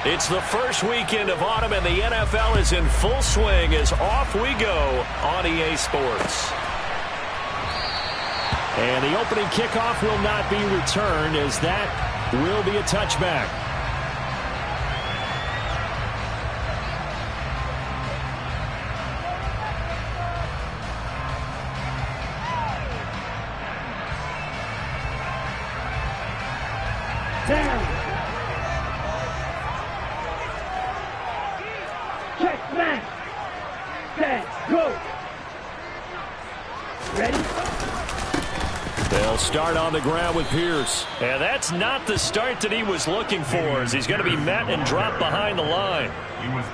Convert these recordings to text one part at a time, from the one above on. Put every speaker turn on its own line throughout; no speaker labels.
It's the first weekend of autumn, and the NFL is in full swing as off we go on EA Sports. And the opening kickoff will not be returned, as that will be a touchback. They'll start on the ground with Pierce. And that's not the start that he was looking for, as he's going to be met and dropped behind the line.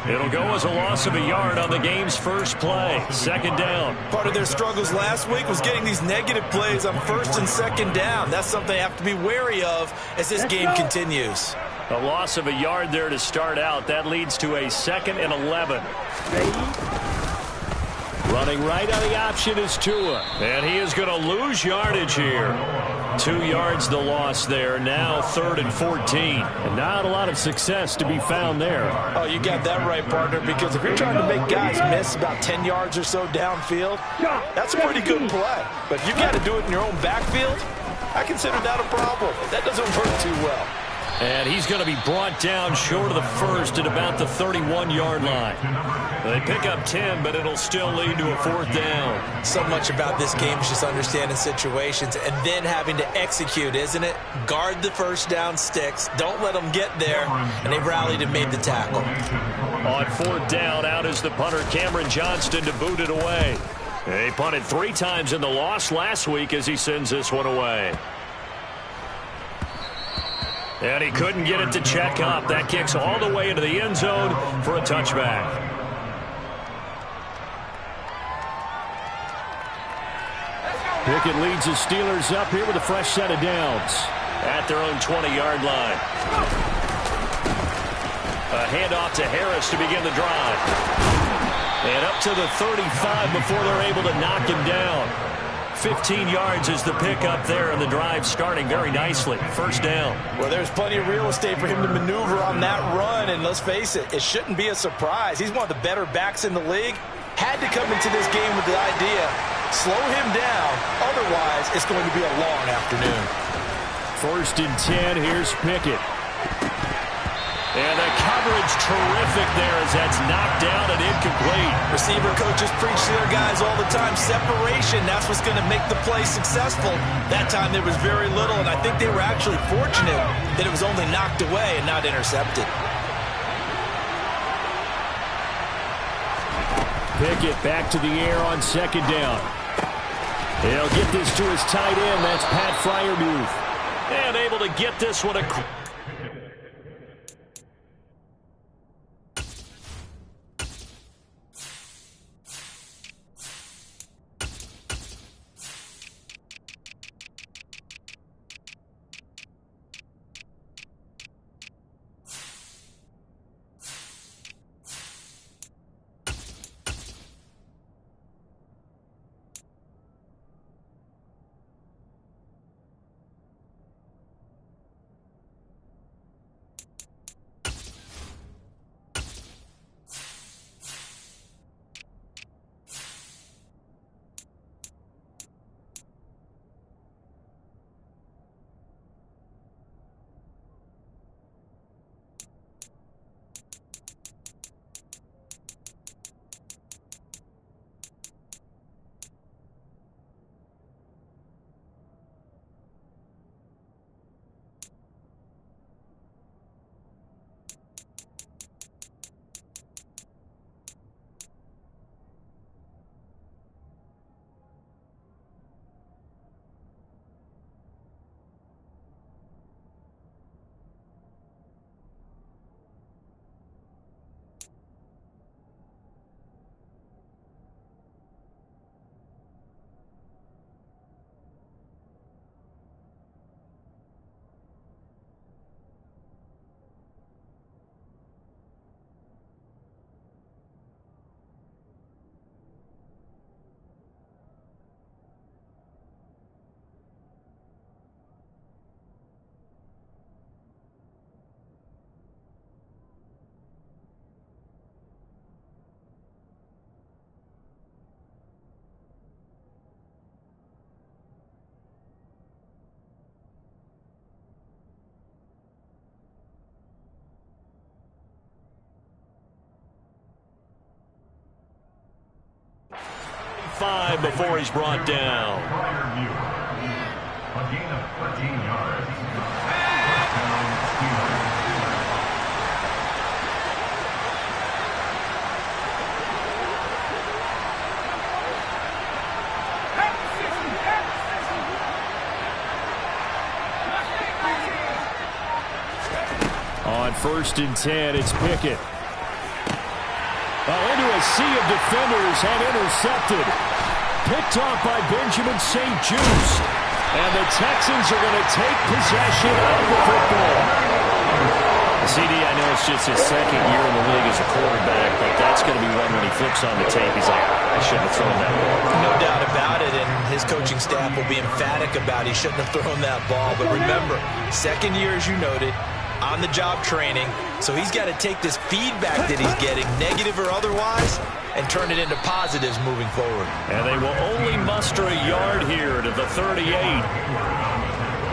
It'll go as a loss of a yard on the game's first play. Second down.
Part of their struggles last week was getting these negative plays on first and second down. That's something they have to be wary of as this game continues.
A loss of a yard there to start out. That leads to a 2nd and 11. Running right on the option is Tua. And he is going to lose yardage here. 2 yards the loss there. Now 3rd and 14. And not a lot of success to be found there.
Oh, you got that right, partner, because if you're trying to make guys miss about 10 yards or so downfield, that's a pretty good play. But if you got to do it in your own backfield, I consider that a problem. That doesn't work too well.
And he's going to be brought down short of the first at about the 31-yard line. They pick up 10, but it'll still lead to a 4th down.
So much about this game is just understanding situations and then having to execute, isn't it? Guard the first down sticks. Don't let them get there. And they rallied and made the tackle.
On 4th down, out is the punter, Cameron Johnston, to boot it away. He punted 3 times in the loss last week as he sends this one away. And he couldn't get it to check up. That kicks all the way into the end zone for a touchback. Pickett leads the Steelers up here with a fresh set of downs at their own 20-yard line. A handoff to Harris to begin the drive. And up to the 35 before they're able to knock him down. 15 yards is the pickup there, and the drive starting very nicely. First down.
Well, there's plenty of real estate for him to maneuver on that run, and let's face it, it shouldn't be a surprise. He's one of the better backs in the league. Had to come into this game with the idea, slow him down, otherwise it's going to be a long afternoon.
1st and 10, here's Pickett. And the coverage terrific there as that's knocked down and incomplete.
Receiver coaches preach to their guys all the time. Separation, that's what's going to make the play successful. That time there was very little, and I think they were actually fortunate that it was only knocked away and not intercepted.
Pickett back to the air on 2nd down. He'll get this to his tight end. That's Pat Freiermuth. And able to get this one across. 5 before he's brought down.
A gain of 13 yards.
On 1st and 10, it's Pickett. Into a sea of defenders and intercepted. Picked off by Benjamin St. Juste. And the Texans are going to take possession of the football. CD, I know it's just his second year in the league as a quarterback, but that's going to be one when he flips on the tape. He's like, I shouldn't have thrown that ball.
No doubt about it, and his coaching staff will be emphatic about he shouldn't have thrown that ball. But remember, second year, as you noted, on-the-job training, so he's got to take this feedback that he's getting, negative or otherwise, and turn it into positives moving forward.
And they will only muster a yard here to the 38.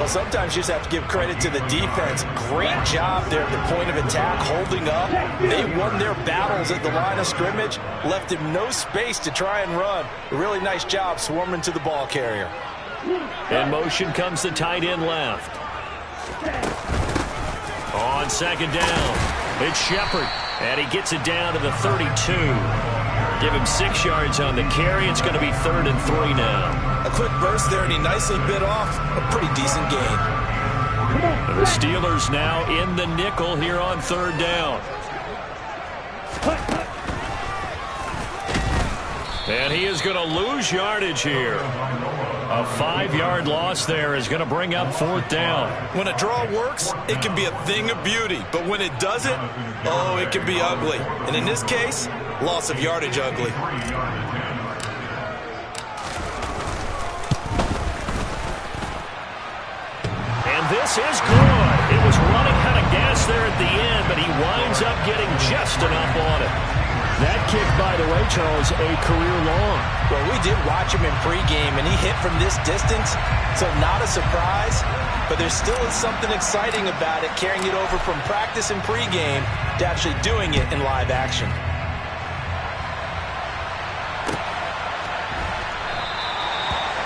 Well, sometimes you just have to give credit to the defense. Great job there at the point of attack, holding up. They won their battles at the line of scrimmage, left him no space to try and run. A really nice job swarming to the ball carrier.
In motion comes the tight end left. On 2nd down, it's Shepard, and he gets it down to the 32. Give him 6 yards on the carry. It's going to be 3rd and 3 now.
A quick burst there, and he nicely bit off a pretty decent gain.
And the Steelers now in the nickel here on 3rd down. And he is going to lose yardage here. A 5-yard loss there is going to bring up 4th down.
When a draw works, it can be a thing of beauty. But when it doesn't, oh, it can be ugly. And in this case, loss of yardage ugly.
And this is good. It was running out of gas there at the end, but he winds up getting just enough on it. That kick, by the way, Charles, a career long.
Well, we did watch him in pregame, and he hit from this distance, so not a surprise. But there still is something exciting about it, carrying it over from practice and pregame to actually doing it in live action.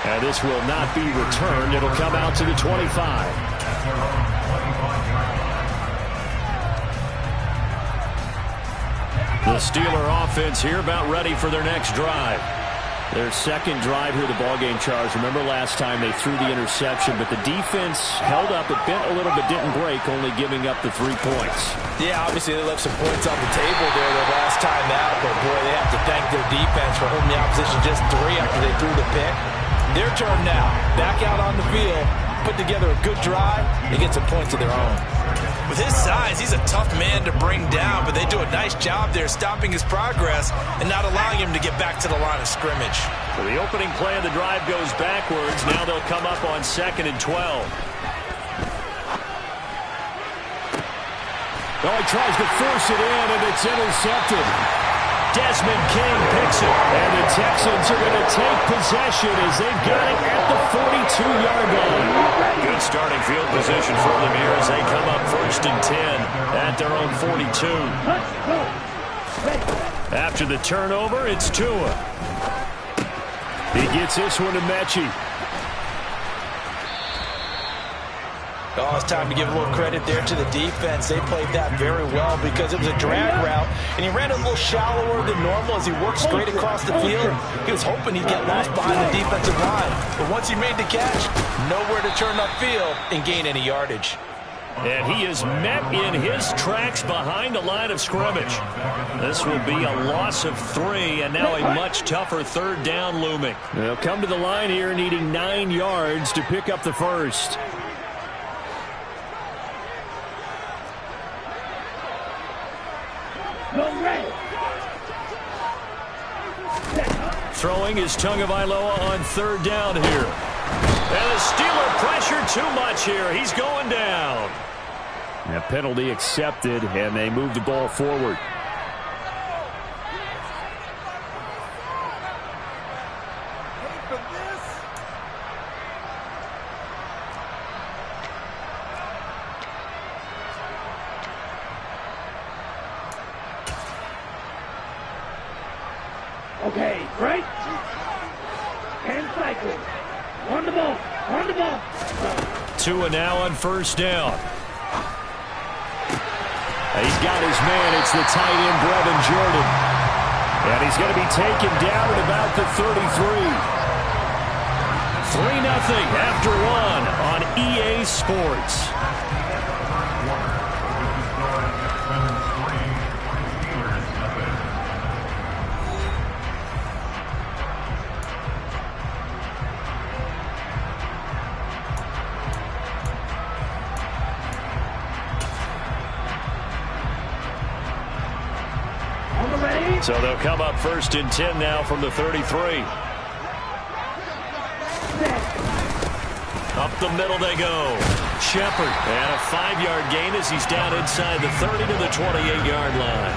And this will not be returned. It'll come out to the 25. The Steeler offense here about ready for their next drive. Their second drive here, the ballgame, Charles. Remember last time they threw the interception, but the defense held up. It bent a little but didn't break, only giving up the 3 points.
Yeah, obviously they left some points on the table there the last time out, but boy, they have to thank their defense for holding the opposition just 3 after they threw the pick. Their turn now. Back out on the field, put together a good drive, and get some points of their own. With his size, he's a tough man to bring down, but they do a nice job there stopping his progress and not allowing him to get back to the line of scrimmage.
So the opening play of the drive goes backwards. Now they'll come up on 2nd and 12. Oh, he tries to force it in, and it's intercepted. Desmond King picks it, and the Texans are going to take possession as they've got it at the 42-yard line. Good starting field position for them here as they come up 1st and 10 at their own 42. After the turnover, it's Tua. He gets this one to Mechie.
Oh, it's time to give a little credit there to the defense. They played that very well because it was a drag route, and he ran a little shallower than normal as he worked straight across the field. He was hoping he'd get lost behind the defensive line, but once he made the catch, nowhere to turn upfield and gain any yardage.
And he is met in his tracks behind the line of scrimmage. This will be a loss of 3, and now a much tougher 3rd down looming. They'll come to the line here needing 9 yards to pick up the first. Throwing is Tagovailoa on 3rd down here. And the Steeler pressure too much here. He's going down. A penalty accepted, and they move the ball forward.
Okay, right? On the ball. On the ball.
Tua now on first down. He's got his man. It's the tight end, Brevin Jordan. And he's going to be taken down at about the 33. 3-0 after one on EA Sports. So they'll come up 1st and 10 now from the 33. Up the middle they go. Shepard, and a 5-yard gain as he's down inside the 30 to the 28-yard line.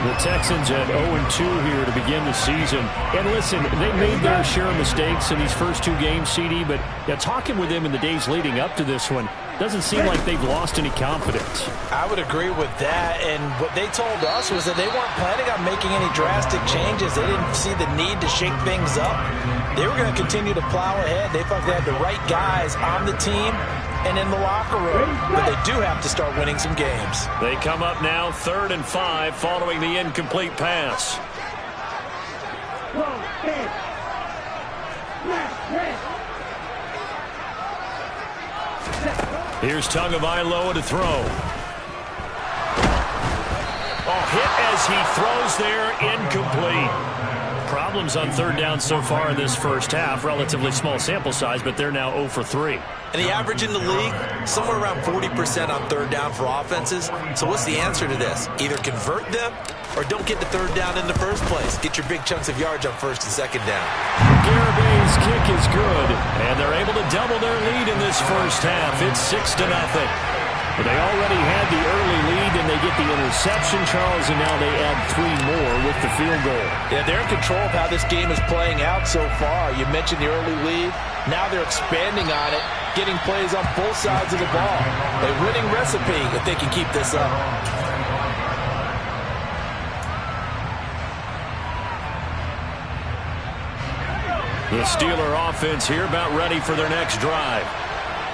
The Texans at 0-2 here to begin the season. And listen, they made their share of mistakes in these first 2 games, CD, but talking with them in the days leading up to this one, doesn't seem like they've lost any confidence.
I would agree with that, and what they told us was that they weren't planning on making any drastic changes. They didn't see the need to shake things up. They were going to continue to plow ahead. They felt they had the right guys on the team and in the locker room, but they do have to start winning some games.
They come up now 3rd and 5 following the incomplete pass. Here's Tagovailoa to throw. Hit as he throws there, incomplete. Problems on 3rd down so far in this first half. Relatively small sample size, but they're now 0 for 3.
And the average in the league, somewhere around 40% on 3rd down for offenses. So what's the answer to this? Either convert them or don't get to 3rd down in the first place. Get your big chunks of yards on 1st and 2nd down.
Garabay's kick is good, and they're able to double their lead in this first half. It's 6-0. But they already had the early lead, and they get the interception, Charles, and now they add 3 more with the field goal.
Yeah, they're in control of how this game is playing out so far. You mentioned the early lead. Now they're expanding on it, getting plays on both sides of the ball. A winning recipe if they can keep this up.
The Steeler offense here about ready for their next drive.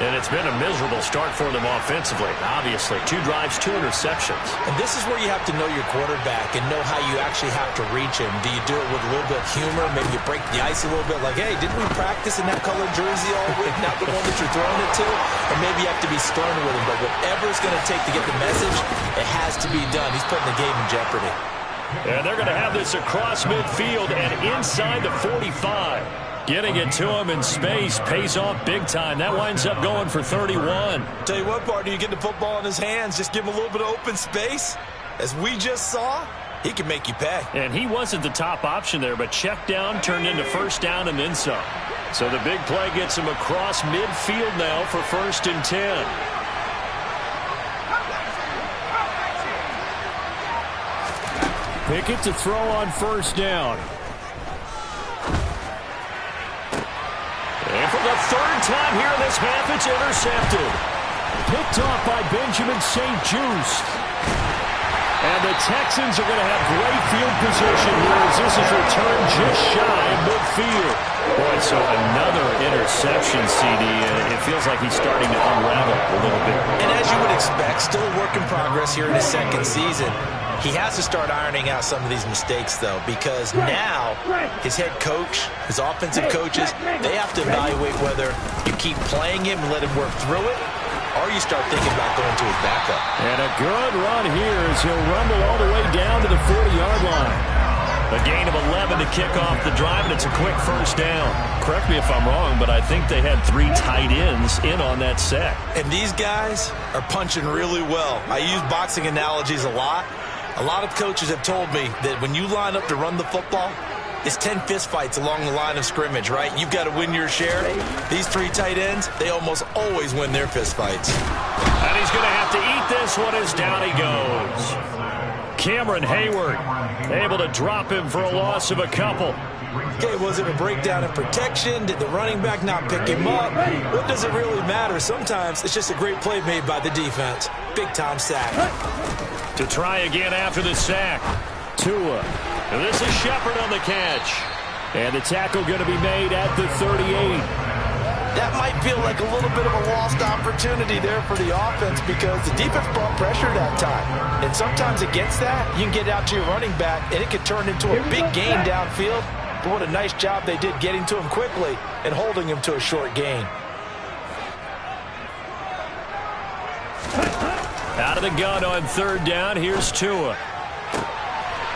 And it's been a miserable start for them offensively, obviously. 2 drives, 2 interceptions.
And this is where you have to know your quarterback and know how you actually have to reach him. Do you do it with a little bit of humor? Maybe you break the ice a little bit like, hey, didn't we practice in that colored jersey all week, not the one that you're throwing it to? Or maybe you have to be stern with him. But whatever it's going to take to get the message, it has to be done. He's putting the game in jeopardy.
And they're going to have this across midfield and inside the 45. Getting it to him in space pays off big time. That winds up going for 31.
Tell you what, partner, you get the football in his hands, just give him a little bit of open space. As we just saw, he can make you pay.
And he wasn't the top option there, but check down turned into 1st down and then some. So the big play gets him across midfield now for 1st and 10. Pickett to throw on 1st down. And for the 3rd time here in this half, it's intercepted. Picked off by Benjamin St-Juste. And the Texans are going to have great field position here as this is returned just shy of midfield. Boy, so another interception, CD, and it feels like he's starting to unravel a little bit.
And as you would expect, still a work in progress here in his 2nd season. He has to start ironing out some of these mistakes, though, because now his head coach, his offensive coaches, they have to evaluate whether you keep playing him and let him work through it, or you start thinking about going to his backup.
And a good run here as he'll rumble all the way down to the 40-yard line. A gain of 11 to kick off the drive, and it's a quick 1st down. Correct me if I'm wrong, but I think they had 3 tight ends in on that sack.
And these guys are punching really well. I use boxing analogies a lot. A lot of coaches have told me that when you line up to run the football, it's 10 fistfights along the line of scrimmage, right? You've got to win your share. These 3 tight ends, they almost always win their fistfights.
And he's going to have to eat this one as down he goes. Cameron Hayward able to drop him for a loss of a couple.
Okay, was it a breakdown in protection? Did the running back not pick him up? What does it really matter? Sometimes it's just a great play made by the defense. Big-time sack.
To try again after the sack. Tua. And this is Shepard on the catch. And the tackle going to be made at the 38.
That might feel like a little bit of a lost opportunity there for the offense because the defense brought pressure that time. And sometimes against that, you can get out to your running back, and it could turn into a big gain downfield. But what a nice job they did getting to him quickly and holding him to a short gain.
Out of the gun on third down, here's Tua.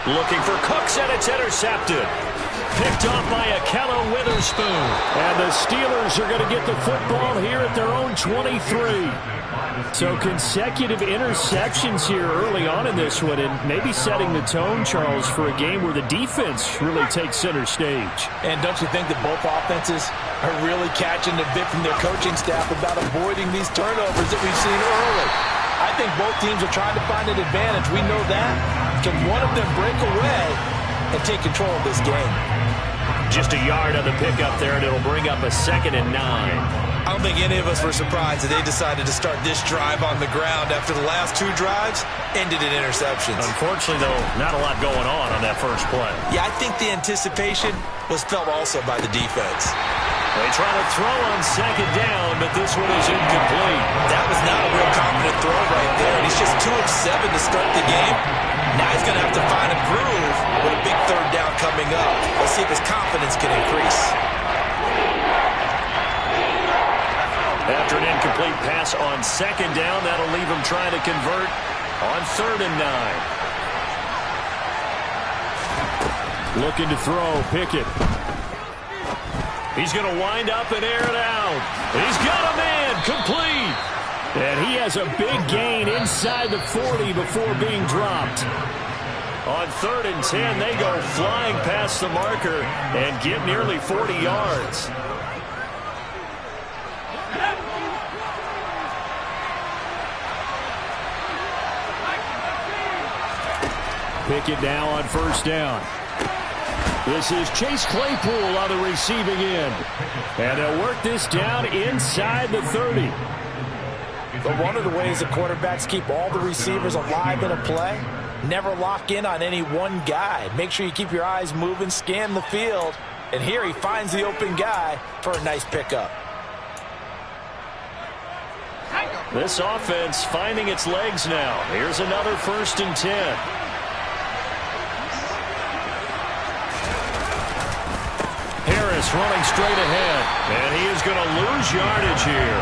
Looking for Cooks, and it's intercepted. Picked off by Akello Witherspoon. And the Steelers are going to get the football here at their own 23. So consecutive interceptions here early on in this one, and maybe setting the tone, Charles, for a game where the defense really takes center stage.
And don't you think that both offenses are really catching the bit from their coaching staff about avoiding these turnovers that we've seen early? I think both teams are trying to find an advantage. We know that. Can one of them break away and take control of this game?
Just a yard on the pickup there, and it'll bring up a 2nd and 9.
I don't think any of us were surprised that they decided to start this drive on the ground after the last 2 drives ended in interceptions.
Unfortunately, though, not a lot going on that first play.
Yeah, I think the anticipation was felt also by the defense.
They try to throw on 2nd down, but this one is incomplete.
That was not a real confident throw right there, and he's just 2 of 7 to start the game. Now he's going to have to find a groove with a big 3rd down coming up. Let's see if his confidence can increase.
After an incomplete pass on 2nd down, that'll leave him trying to convert on 3rd and 9. Looking to throw, Pickett. He's going to wind up and air it out. He's got a man, complete. And he has a big gain inside the 40 before being dropped. On 3rd and 10, they go flying past the marker and get nearly 40 yards. Pickett now on 1st down. This is Chase Claypool on the receiving end. And they'll work this down inside the 30.
But one of the ways the quarterbacks keep all the receivers alive in a play, never lock in on any one guy. Make sure you keep your eyes moving, scan the field. And here he finds the open guy for a nice pickup.
This offense finding its legs now. Here's another 1st and 10. Running straight ahead, and he is going to lose yardage here.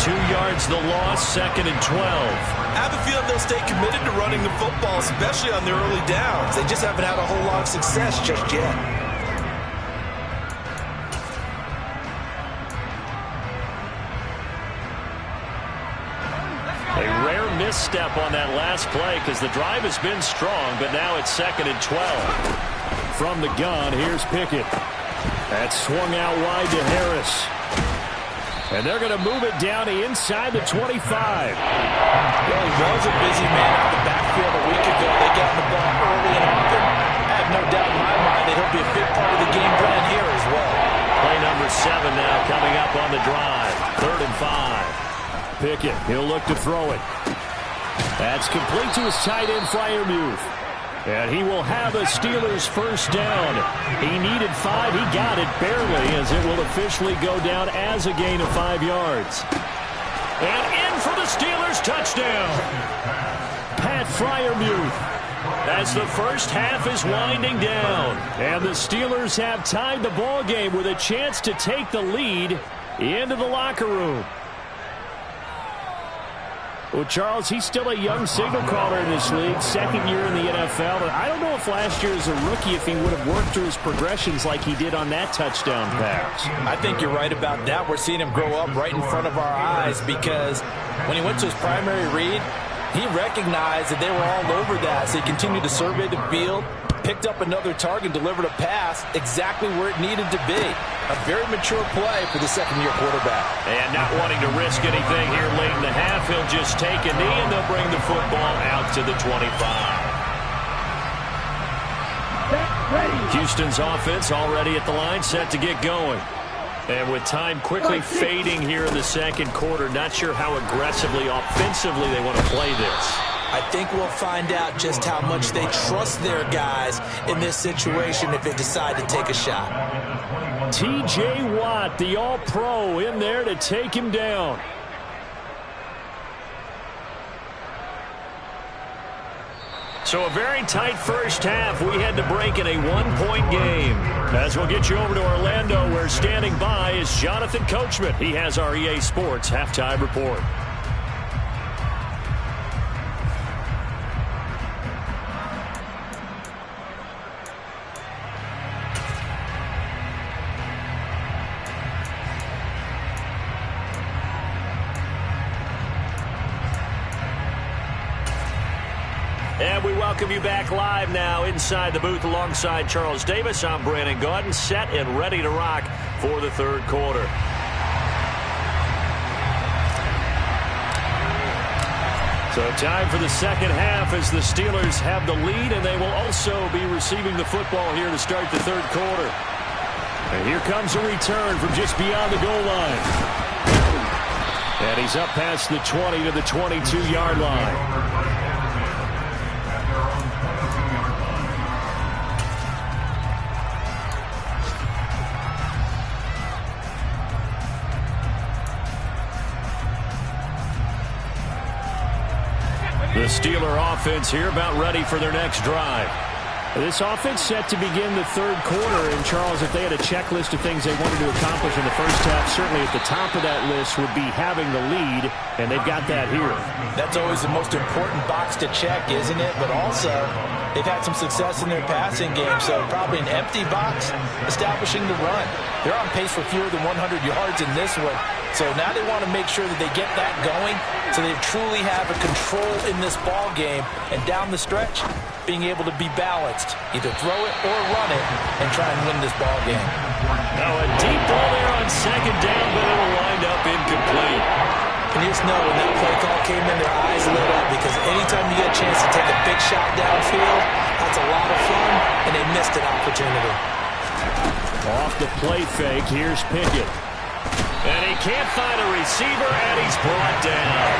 2 yards the loss, 2nd and 12.
I have a feeling they'll stay committed to running the football, especially on their early downs. They just haven't had a whole lot of success just yet.
A rare misstep on that last play because the drive has been strong, but now it's 2nd and 12. From the gun, here's Pickett. That's swung out wide to Harris. And they're going to move it down to inside the 25.
Well, he was a busy man out the backfield a week ago. They got the ball early and often. I have no doubt in my mind that he'll be a big part of the game plan here as well.
Play number 7 now coming up on the drive. 3rd and 5. Pickett, he'll look to throw it. That's complete to his tight end, Freiermuth. And he will have a Steelers 1st down. He needed 5. He got it barely, as it will officially go down as a gain of 5 yards. And in for the Steelers touchdown. Pat Freiermuth. As the first half is winding down. And the Steelers have tied the ball game with a chance to take the lead into the locker room. Well, Charles, he's still a young signal caller in this league, 2nd year in the NFL. And I don't know if last year as a rookie, if he would have worked through his progressions like he did on that touchdown pass.
I think you're right about that. We're seeing him grow up right in front of our eyes because when he went to his primary read, he recognized that they were all over that. So he continued to survey the field, picked up another target, delivered a pass exactly where it needed to be. A very mature play for the 2nd-year quarterback.
And not wanting to risk anything here late in the half, he'll just take a knee and they'll bring the football out to the 25. Houston's offense already at the line, set to get going. And with time quickly fading here in the 2nd quarter, not sure how aggressively, offensively they want to play this.
I think we'll find out just how much they trust their guys in this situation if they decide to take a shot.
T.J. Watt, the All-Pro, in there to take him down. So a very tight first half. We had to break in a one-point game. As we'll get you over to Orlando, where standing by is Jonathan Coachman. He has our EA Sports halftime report. And we welcome you back live now inside the booth alongside Charles Davis. I'm Brandon Gaudin, set and ready to rock for the third quarter. So time for the second half as the Steelers have the lead, and they will also be receiving the football here to start the third quarter. And here comes a return from just beyond the goal line. And he's up past the 20 to the 22-yard line. The Steeler offense here about ready for their next drive. This offense set to begin the third quarter. And, Charles, if they had a checklist of things they wanted to accomplish in the first half, certainly at the top of that list would be having the lead, and they've got that here.
That's always the most important box to check, isn't it? But also, they've had some success in their passing game, so probably an empty box establishing the run. They're on pace for fewer than 100 yards in this one. So now they want to make sure that they get that going so they truly have a control in this ball game. And down the stretch, being able to be balanced. Either throw it or run it and try and win this ball game.
Now a deep ball there on second down, but it'll wind up incomplete.
And you just know when that play call came in, their eyes lit up, because anytime you get a chance to take a big shot downfield, that's a lot of fun, and they missed an opportunity.
Off the play fake, here's Pickett. And he can't find a receiver, and he's brought down.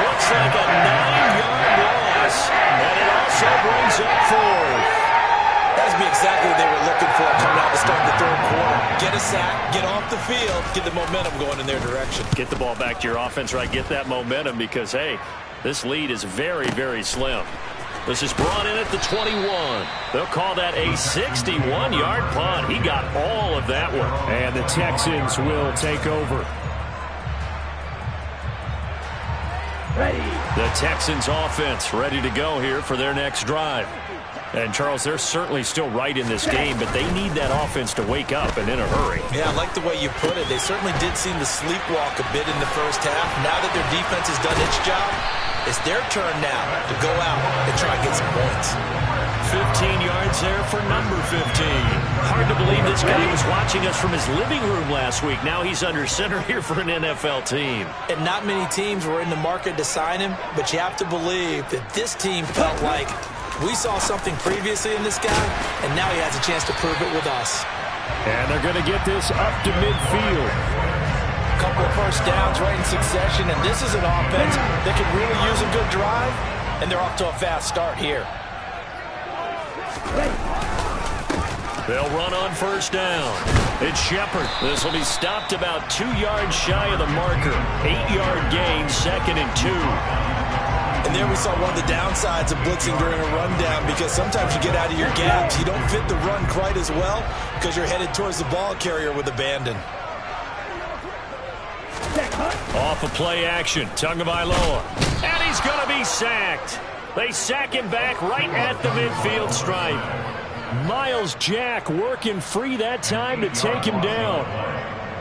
Looks like a 9-yard loss, and it also brings up fourth.
That would be exactly what they were looking for coming out to start the third quarter. Get a sack, get off the field, get the momentum going in their direction.
Get the ball back to your offense, right? Get that momentum because, hey, this lead is very, very slim. This is brought in at the 21. They'll call that a 61-yard punt. He got all of that one. And the Texans will take over.
Ready.
The Texans offense ready to go here for their next drive. And, Charles, they're certainly still right in this game, but they need that offense to wake up and in a hurry.
Yeah, I like the way you put it. They certainly did seem to sleepwalk a bit in the first half. Now that their defense has done its job, it's their turn now to go out and try and get some points.
15 yards there for number 15. Hard to believe this guy was watching us from his living room last week. Now he's under center here for an NFL team.
And not many teams were in the market to sign him, but you have to believe that this team felt like we saw something previously in this guy, and now he has a chance to prove it with us.
And they're going to get this up to midfield.
Couple of first downs right in succession, and this is an offense that could really use a good drive, and they're off to a fast start here.
They'll run on first down. It's Shepard. This will be stopped about 2 yards shy of the marker. 8-yard gain, 2nd and 2.
And there we saw one of the downsides of blitzing during a rundown, because sometimes you get out of your gaps. You don't fit the run quite as well because you're headed towards the ball carrier with abandon.
Off of play action, Tagovailoa. And he's going to be sacked. They sack him back right at the midfield stripe. Miles Jack working free that time to take him down.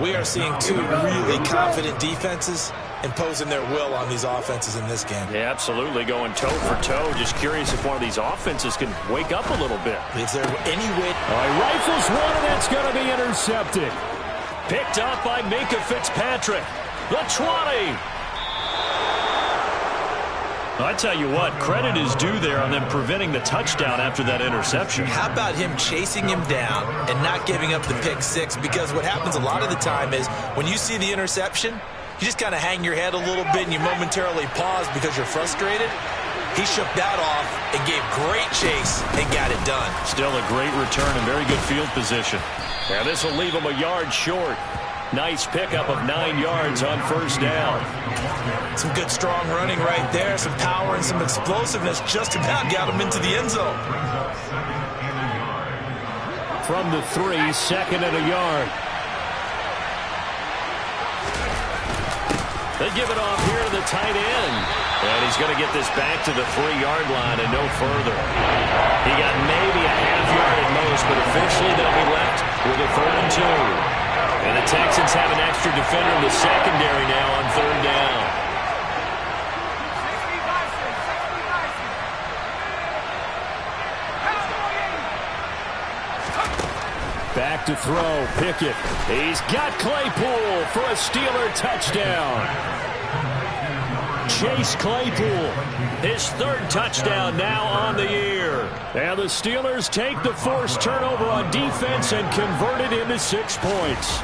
We are seeing two really confident defenses imposing their will on these offenses in this game.
Yeah, absolutely, going toe for toe. Just curious if one of these offenses can wake up a little bit.
Is there any way?
Rifles one, and that's going to be intercepted. Picked up by Micah Fitzpatrick. The 20. I tell you what, credit is due there on them preventing the touchdown after that interception.
How about him chasing him down and not giving up the pick six? Because what happens a lot of the time is when you see the interception, you just kind of hang your head a little bit and you momentarily pause because you're frustrated. He shook that off and gave great chase and got it done.
Still a great return and very good field position. Now this will leave him a yard short. Nice pickup of 9 yards on first down.
Some good strong running right there. Some power and some explosiveness just about got him into the end zone.
From the 3, second and a yard. They give it off here to the tight end. And he's going to get this back to the 3-yard line and no further. He got maybe a half yard at most, but officially they'll be left with a 3rd and 2. And the Texans have an extra defender in the secondary now on 3rd down. Back to throw, Pickett. He's got Claypool for a Steeler touchdown. Chase Claypool, his 3rd touchdown now on the year. And the Steelers take the forced turnover on defense and convert it into 6 points.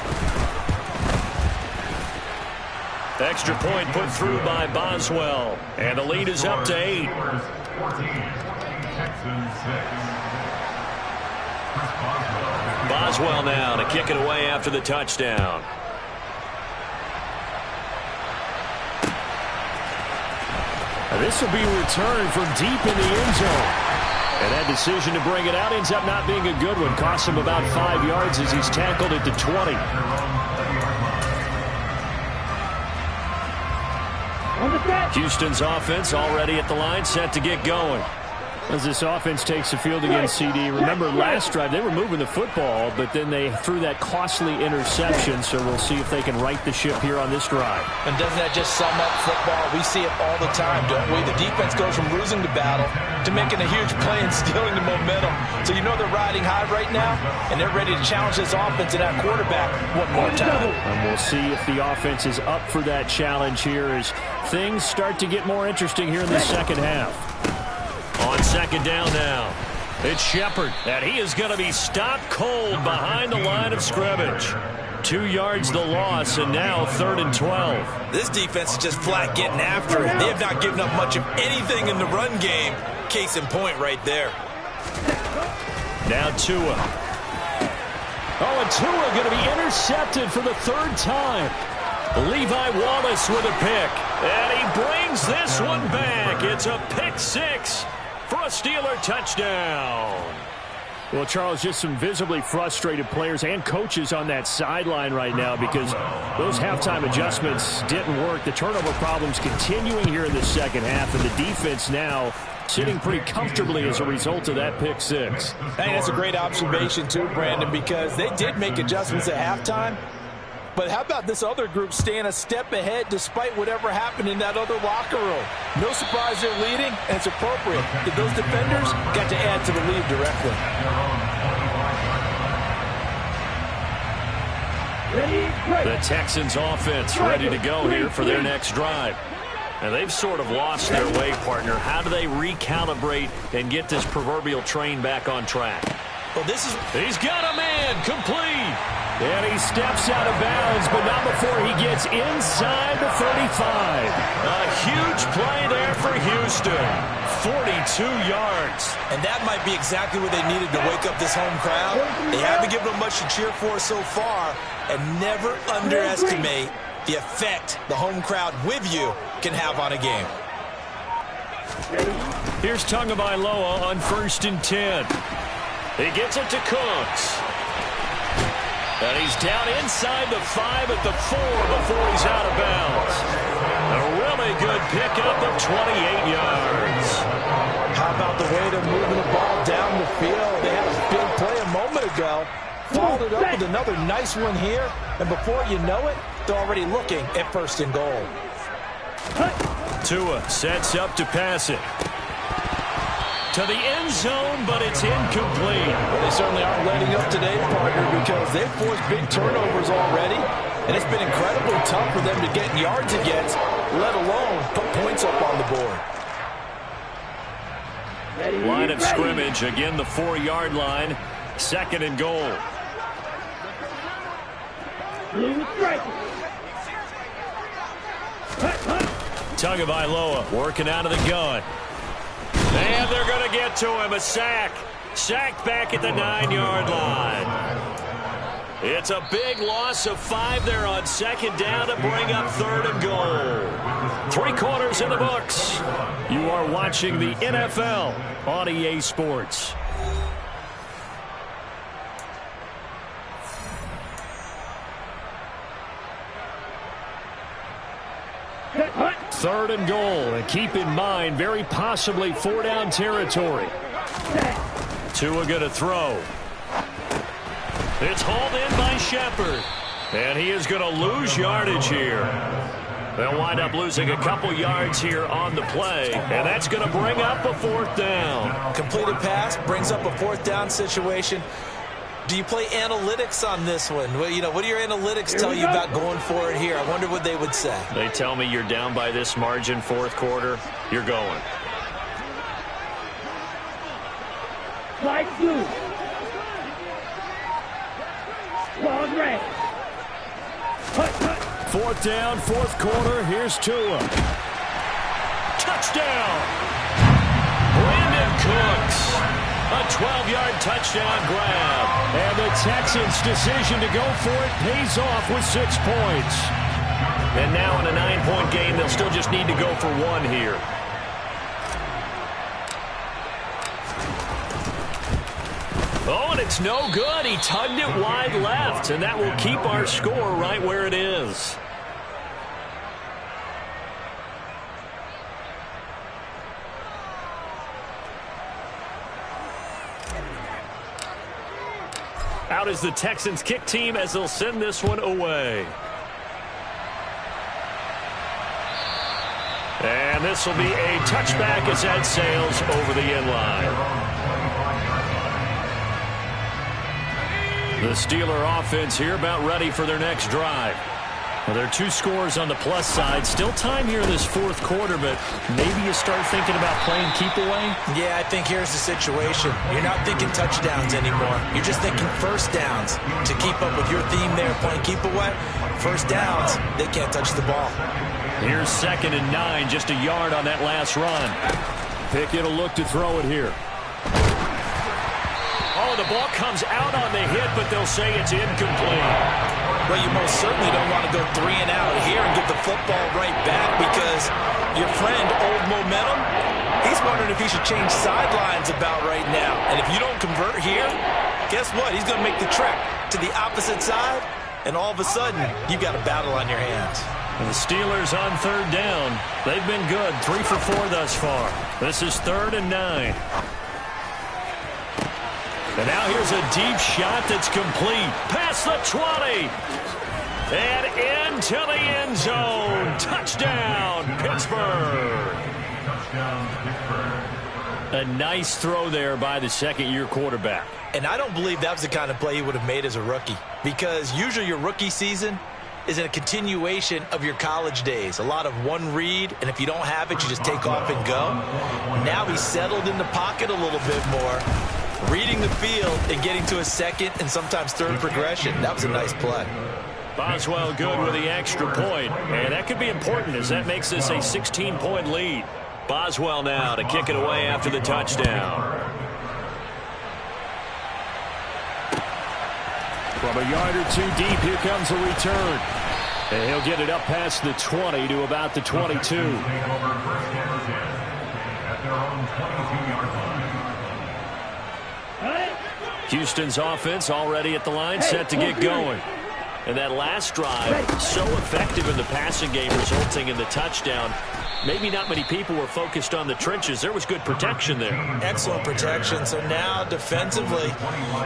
Extra point put through by Boswell. And the lead is up to 8.
14, Texans 6.
Boswell now to kick it away after the touchdown. This will be returned from deep in the end zone. And that decision to bring it out ends up not being a good one. Costs him about 5 yards as he's tackled at the 20. Houston's offense already at the line, set to get going. As this offense takes the field against CD, remember last drive they were moving the football, but then they threw that costly interception, so we'll see if they can right the ship here on this drive.
And doesn't that just sum up football? We see it all the time, don't we? The defense goes from losing the battle to making a huge play and stealing the momentum. So you know they're riding high right now, and they're ready to challenge this offense and that quarterback one more time.
And we'll see if the offense is up for that challenge here as things start to get more interesting here in the second half. On second down now, it's Shepard, and he is going to be stopped cold behind the line of scrimmage. 2 yards the loss, and now 3rd and 12.
This defense is just flat getting after it. They have not given up much of anything in the run game. Case in point right there.
Now Tua. Oh, and Tua going to be intercepted for the 3rd time. Levi Wallace with a pick, and he brings this one back. It's a pick 6. For a Steeler touchdown. Well, Charles, just some visibly frustrated players and coaches on that sideline right now because those halftime adjustments didn't work. The turnover problems continuing here in the second half, and the defense now sitting pretty comfortably as a result of that pick 6.
Hey, that's a great observation too, Brandon, because they did make adjustments at halftime. But how about this other group staying a step ahead despite whatever happened in that other locker room? No surprise they're leading, and it's appropriate that those defenders got to add to the lead directly.
The Texans offense ready to go here for their next drive. And they've sort of lost their way, partner. How do they recalibrate and get this proverbial train back on track?
Well,
he's got a man complete. And he steps out of bounds, but not before he gets inside the 35. A huge play there for Houston. 42 yards.
And that might be exactly what they needed to wake up this home crowd. They haven't given them much to cheer for so far. And never underestimate the effect the home crowd with you can have on a game.
Here's Tagovailoa on 1st and 10. He gets it to Cooks. And he's down inside the 5 at the 4 before he's out of bounds. A really good pickup of 28 yards.
How about the way they're moving the ball down the field? They had a big play a moment ago. Followed it up with another nice one here. And before you know it, they're already looking at 1st and goal.
Tua sets up to pass it. To the end zone, but it's incomplete.
Well, they certainly aren't letting up today, partner, because they've forced big turnovers already. And it's been incredibly tough for them to get yards against, let alone put points up on the board.
Line of scrimmage, again the 4-yard line. 2nd and goal. Tagovailoa working out of the gun. And they're going to get to him. A sack. Sacked back at the 9-yard line. It's a big loss of 5 there on second down to bring up 3rd and goal. 3 quarters in the books. You are watching the NFL on EA Sports. Third and goal, and keep in mind, very possibly 4-down territory. Tua going to throw. It's hauled in by Shepard, and he is going to lose yardage here. They'll wind up losing a couple yards here on the play, and that's going to bring up a 4th down.
Completed pass brings up a 4th down situation. Do you play analytics on this one? Well, you know, what do your analytics tell you about going for it here? I wonder what they would say.
They tell me you're down by this margin 4th quarter, you're going.
Slide through. Ball red.
4th down, 4th quarter. Here's Tua. Touchdown! Brandon Cooks. A 12-yard touchdown grab. And the Texans' decision to go for it pays off with 6 points. And now in a 9-point game, they'll still just need to go for 1 here. Oh, and it's no good. He tugged it wide left, and that will keep our score right where it is. Out is the Texans kick team as they'll send this one away. And this will be a touchback as that sails over the end line. The Steeler offense here about ready for their next drive. Well, there are 2 scores on the plus side. Still time here in this 4th quarter, but maybe you start thinking about playing keep away?
Yeah, I think here's the situation. You're not thinking touchdowns anymore. You're just thinking 1st downs. To keep up with your theme there, playing keep away, 1st downs, they can't touch the ball.
Here's 2nd and 9, just a yard on that last run. Pickett will look to throw it here. Oh, the ball comes out on the hit, but they'll say it's incomplete.
Well, you most certainly don't want to go 3 and out here and get the football right back, because your friend, Old Momentum, he's wondering if he should change sidelines about right now. And if you don't convert here, guess what? He's going to make the trek to the opposite side, and all of a sudden, you've got a battle on your hands.
And the Steelers on 3rd down. They've been good, 3 for 4 thus far. This is 3rd and 9. And now here's a deep shot that's complete. Past the 20. And into the end zone. Touchdown, Pittsburgh. A nice throw there by the 2nd-year quarterback.
And I don't believe that was the kind of play he would have made as a rookie, because usually your rookie season is a continuation of your college days. A lot of one read, and if you don't have it, you just take off and go. Now he's settled in the pocket a little bit more, reading the field and getting to a 2nd and sometimes 3rd progression. That was a nice play.
Boswell good with the extra point, and that could be important as that makes this a 16-point lead. Boswell now to kick it away after the touchdown. From a yard or 2 deep, here comes a return. And he'll get it up past the 20 to about the 22. Houston's offense already at the line, set to get going. And that last drive, so effective in the passing game, resulting in the touchdown. Maybe not many people were focused on the trenches. There was good protection there.
Excellent protection. So now defensively,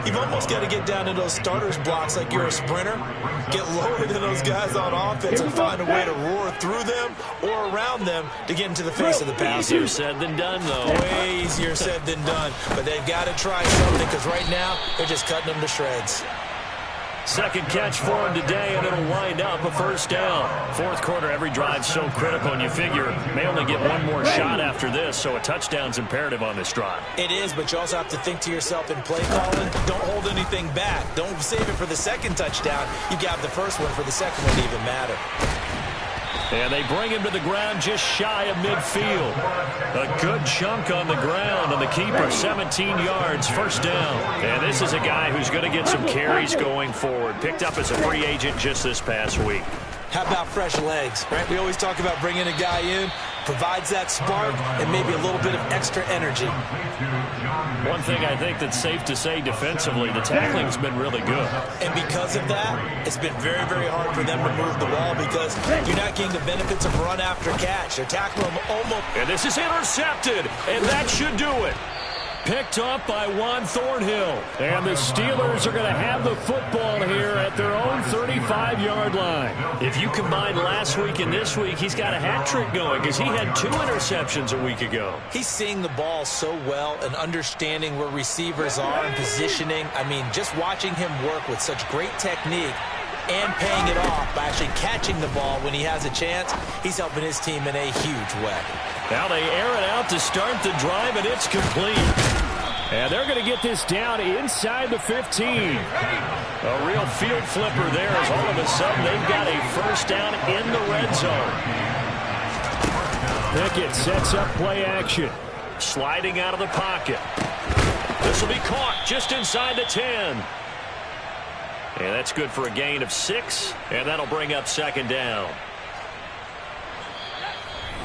you've almost got to get down to those starters blocks like you're a sprinter. Get lower than those guys on offense and find a way to roar through them or around them to get into the face of the passer.
Easier said than done, though.
Way easier said than done. But they've got to try something, because right now they're just cutting them to shreds.
2nd catch for him today, and it'll wind up a 1st down. 4th quarter, every drive so critical, and you figure may only get one more shot after this, so a touchdown's imperative on this drive.
It is, but you also have to think to yourself in play calling, don't hold anything back. Don't save it for the 2nd touchdown. You got the 1st one for the 2nd one to even matter.
And they bring him to the ground just shy of midfield. A good chunk on the ground, and the keeper 17 yards, first down. And this is a guy who's going to get some carries going forward. Picked up as a free agent just this past week.
How about fresh legs, right? We always talk about bringing a guy in, provides that spark and maybe a little bit of extra energy.
One thing I think that's safe to say defensively, the tackling's been really good.
And because of that, it's been very, very hard for them to move the ball because you're not getting the benefits of run after catch. They're tackling them almost.
And this is intercepted, and that should do it. Picked up by Juan Thornhill. And the Steelers are going to have the football here at their own 35-yard line. If you combine last week and this week, he's got a hat trick going because he had 2 interceptions a week ago.
He's seeing the ball so well and understanding where receivers are and positioning. I mean, just watching him work with such great technique and paying it off by actually catching the ball when he has a chance, he's helping his team in a huge way.
Now they air it out to start the drive, and it's complete. And they're going to get this down inside the 15. A real field flipper there as all of a sudden they've got a first down in the red zone. Pickett sets up play action. Sliding out of the pocket. This will be caught just inside the 10. And that's good for a gain of 6, and that'll bring up second down.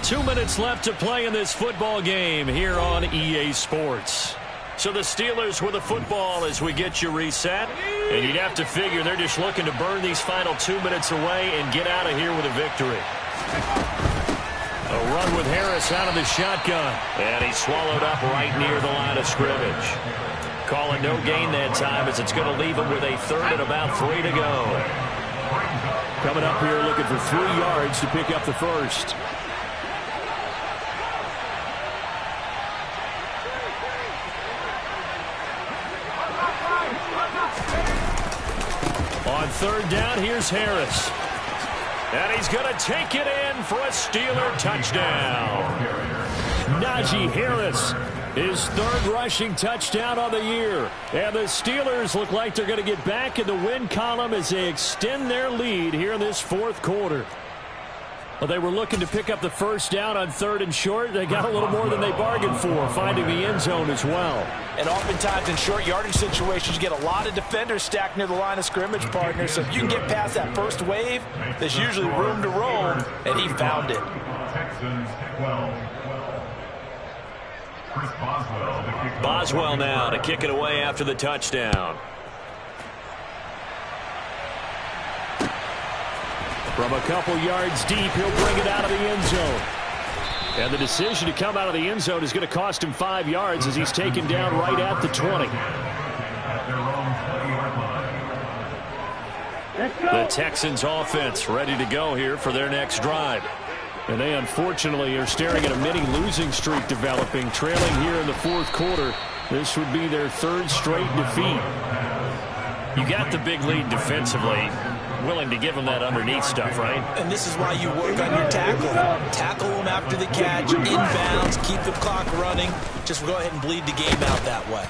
2 minutes left to play in this football game here on EA Sports. So the Steelers with the football as we get you reset. And you'd have to figure they're just looking to burn these final 2 minutes away and get out of here with a victory. A run with Harris out of the shotgun. And he's swallowed up right near the line of scrimmage. Calling no gain that time as it's going to leave him with a third and about 3 to go. Coming up here looking for 3 yards to pick up the first. On third down, here's Harris. And he's going to take it in for a Steeler touchdown. Najee Harris, his third rushing touchdown on the year. And the Steelers look like they're going to get back in the win column as they extend their lead here in this fourth quarter. Well, they were looking to pick up the first down on third and short. They got a little more than they bargained for, finding the end zone as well.
And oftentimes in short yardage situations, you get a lot of defenders stacked near the line of scrimmage, partner. So if you can get past that first wave, there's usually room to roam, and he found it.
Texans 12. Chris
Boswell now to kick it away after the touchdown. From a couple yards deep, he'll bring it out of the end zone. And the decision to come out of the end zone is going to cost him 5 yards as he's taken down right at the 20. The Texans offense ready to go here for their next drive. And they unfortunately are staring at a mini losing streak developing, trailing here in the fourth quarter. This would be their third straight defeat. You got the big lead defensively. Willing to give them that underneath stuff, right?
And this is why you work on your tackling. Tackle them after the catch, inbounds, keep the clock running. Just go ahead and bleed the game out that way.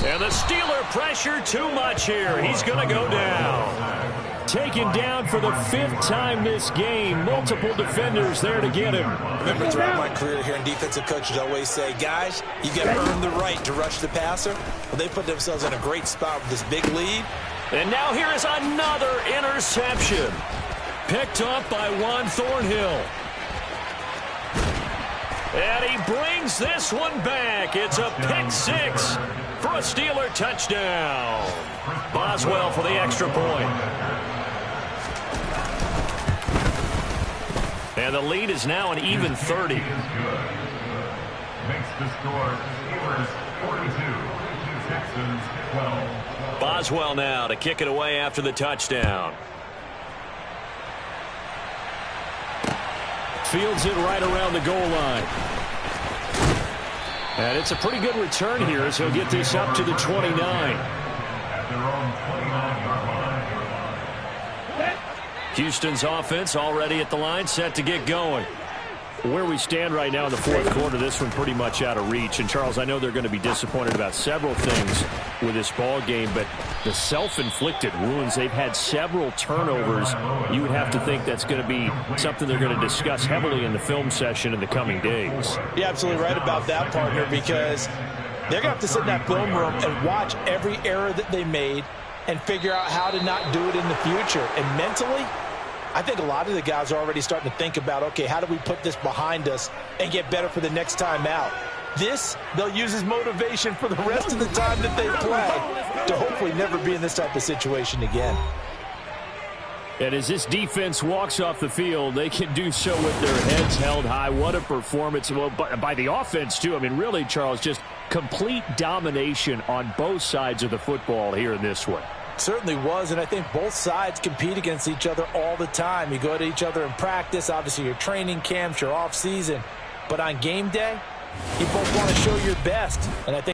And the Steeler pressure too much here. He's going to go down. Taken down for the 5th time this game. Multiple defenders there to get him.
Remember, throughout my career here in defensive coaches, I always say, guys, you got to earn the right to rush the passer. Well, they put themselves in a great spot with this big lead.
And now here is another interception. Picked up by Juan Thornhill. And he brings this one back. It's a pick 6 for a Steeler touchdown. Boswell for the extra point. And the lead is now an even 30.
Makes the score Steelers 42, Texans 12.
Boswell now to kick it away after the touchdown. Fields it right around the goal line. And it's a pretty good return here as he'll get this up to the 29.
At their own 29-yard line.
Houston's offense already at the line, set to get going. Where we stand right now in the fourth quarter, this one pretty much out of reach. And, Charles, I know they're going to be disappointed about several things with this ball game, but the self-inflicted wounds, they've had several turnovers. You would have to think that's going to be something they're going to discuss heavily in the film session in the coming days.
You're absolutely right about that, partner, because they're going to have to sit in that film room and watch every error that they made and figure out how to not do it in the future. And mentally, I think a lot of the guys are already starting to think about, okay, how do we put this behind us and get better for the next time out? This, they'll use as motivation for the rest of the time that they play to hopefully never be in this type of situation again.
And as this defense walks off the field, they can do so with their heads held high. What a performance. Well, by the offense, too. I mean, really, Charles, just complete domination on both sides of the football here in this one.
Certainly was, and I think both sides compete against each other all the time. You go to each other in practice, obviously your training camps, your off season, but on game day, you both want to show your best, and I think